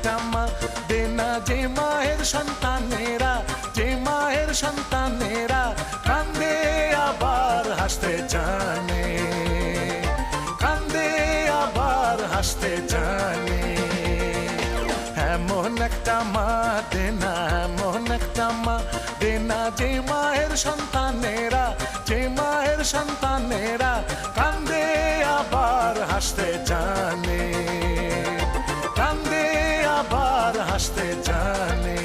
একটা মা দেনা যে মায়ের সন্তানেরা, যে মায়ের সন্তানেরা কান্দে আবার হাসতে জানে, কান্দে আবার হাসতে জানে। এমন একটা মা দেনা, এমন একটা মা দেনা যে মায়ের সন্তানেরা, যে মায়ের সন্তানেরা কান্দে আবার হাসতে জানে, কান্দে আবার হাসতে জানে।